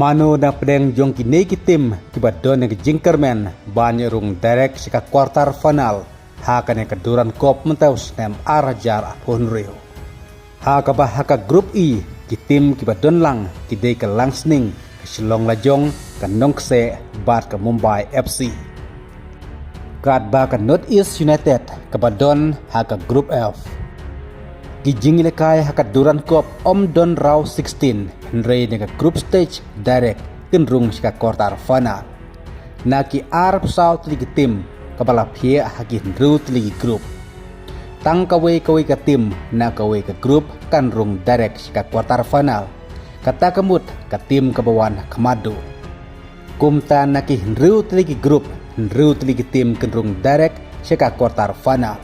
Mano na pedeng jong kini kitim kibadon yang jingkermen banyak rung derek sika quarter final haka ne keduran kop mentaus nem arajar apun rio. Haka bah haka grup I kitim kibadon lang kidei ke langsning ke Shillong Lajong ke Nongse bat ke Mumbai FC. Kat ba ke North East United kibadon haka grup F. Kijing lekai haka duran kop om don raw 16 henry nega group stage direct kenrung sika quarter final. Naki Arab South League tim kabala pia haki henru ligi group. Tang kawe ke tim na kawe ke group kanrung direct sika quarter final. Kata kemut ke tim kebawan kemadu. Kumta naki henru ligi group henru ligi tim kenrung direct sika quarter final.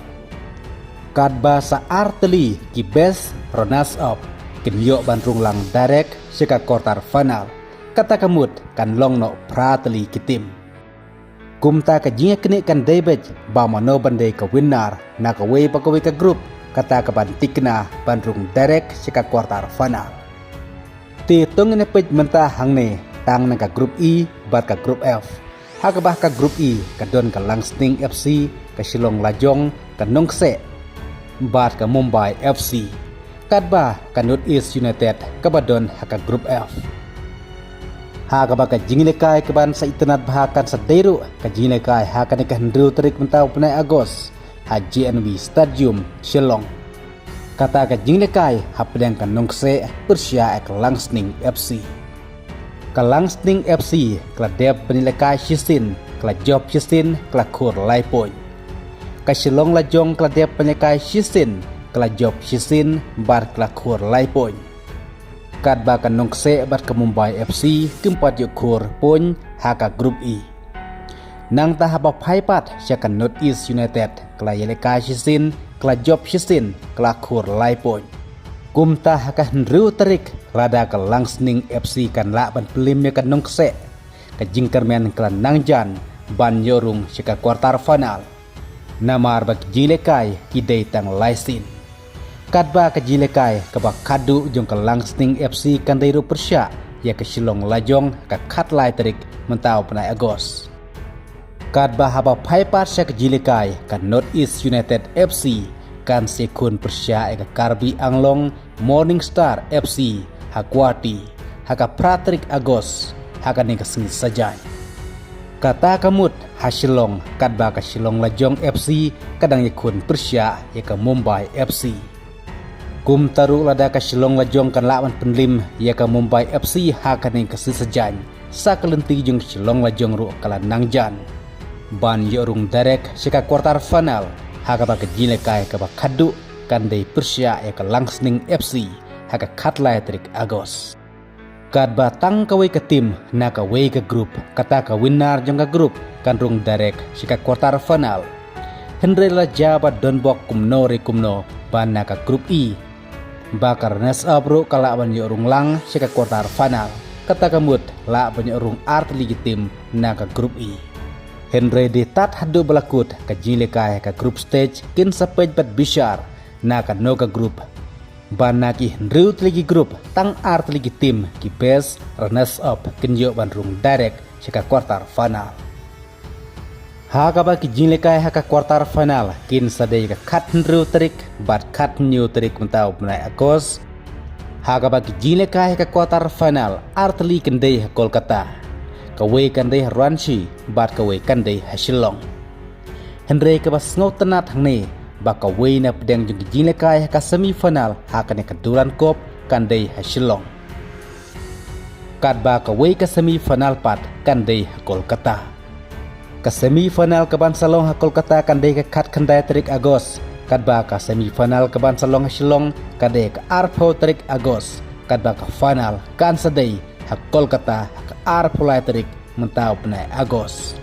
Kadba sa arteli ki best runners up kinyo bandrung lang direct sika quarter final kata kamut kan long no prateli kitim kumta ka jinga kini kan debej ba mano bandai ka winner na ka way pa ka group kata ka bantikna bandrung direct sika quarter final ti tong ne pej menta hangne tang na ka group E bat ka group F haka bah ka group E ka don ka Langsning FC ka Shillong Lajong ka Nongse bat ke Mumbai FC. Kadba ke North East United kabadon haka grup F. Haka ba ka jinglekai keban sa itenat bahakan sa deru ka jinglekai haka ne ka hendru terik mentau penai Agos ha GNB Stadium Shillong. Kata ka jinglekai hapdeng ka Nongse Persia ek Langsning FC. Ka Langsning FC kla dep penilekai Shisin kla job Shisin kla kur Laipoi. Ka Shillong Lajong kladep penyekai Shisin kala job Shisin bar kala kur Laipoi. Kad ba ka Nongse bar ke Mumbai FC kempat yuk kur pun haka grup E. Nang tahap paipat siaka North East United kala yelekai Shisin kala job Shisin kala kur Laipoi. Kumta haka henru terik rada ke Langsning FC kan la ban pelimnya ka Nongse ka jingkermen kala Nangjan ban yorung siaka quarter final. Namar bak jilekai kidei tang laisin. Kadba ke jilekai kebak kadu jong ke Langsning FC kandairu Persia ya ke Shillong Lajong ke kat lai terik mentau penai Agos. Kadba haba paipat sya ke jilekai ke North East United FC kan sekun Persia ke Karbi Anglong Morning Star FC hakwati haka Pratrik Agos haka ni kesengit sajai. Kata kamut Shillong kadba ka Shillong Lajong FC kadang yakun Persia ya ke Mumbai FC. Kum taru lada ka Shillong Lajong kan lawan penlim ya ke Mumbai FC hakaning kesisajan sa kelenti jung Shillong Lajong ru kala Nangjan. Ban yorung direct sika quarter final haka ba ke jilekai ka ba kadu kan dei Persia ya ke Langsning FC haka katlai trik Agos. Kad batang kawe ke tim na kawe ke grup kata ka winner jong ka grup kanrung direct sika quarter final. Henry la jabat donbok kumno ban na ka grup E. Bakar nes abro kala ban yorung lang sika quarter final. Kata kamut la ban yorung art ligi tim na ka grup E. Henry ditat hadu balakut ka jilekai ka group stage kin sapej bat bishar na ka no ka grup. Banaki Henryut lagi grup tang art lagi tim ki best runners up kenyo bandrung direct sika quarter final. Haka ba ki jinlekai haka quarter final kin sadai ka kat Henry terik bat kat new terik mentau penai Agos. Haka ba ki jinlekai haka quarter final art li kendai Kolkata. Kawe kendai Ranchi bat kawe kendai Shillong. Henry ka bas ngau tenat hangne baka way na pedang jung jilekai haka semifinal haka ne keduran kop kandai Shillong. Kad baka way ka semifinal pat kandai Kolkata. Ka semifinal ke Bansalong ha Kolkata kandai ka kat kandai terik Agos. Kad baka semifinal ke Bansalong Shillong kandai ka Arpo terik Agos. Kad baka final kan sadai ha Kolkata ka Arpo lai terik mentau penai Agos.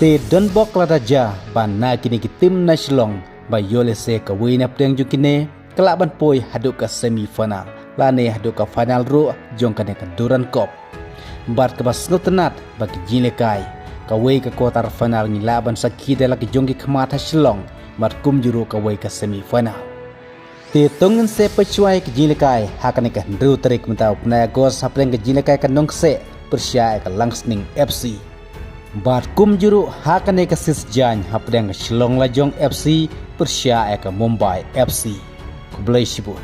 Te donbok ladaja ban na kini ki tim na Shillong ba yole se ka wina pedang jukine kelaban poi haduk ka semifinal lane haduk ka final ru jong ka duran kop bar ka bas tenat bagi jilekai ka we ka quarter final ni laban sakide laki jong ki khamata Shillong mat kum juru ka we ka semifinal Titungin se pecuai ke jilikai hakane ke ndru terik mentau penagos hapleng ke jilikai ke nongse persya ke Langsning FC. Bat kum juru hakane ke sisjan hapleng ke Shillong Lajong FC persya ke Mumbai FC. Kublai sibut.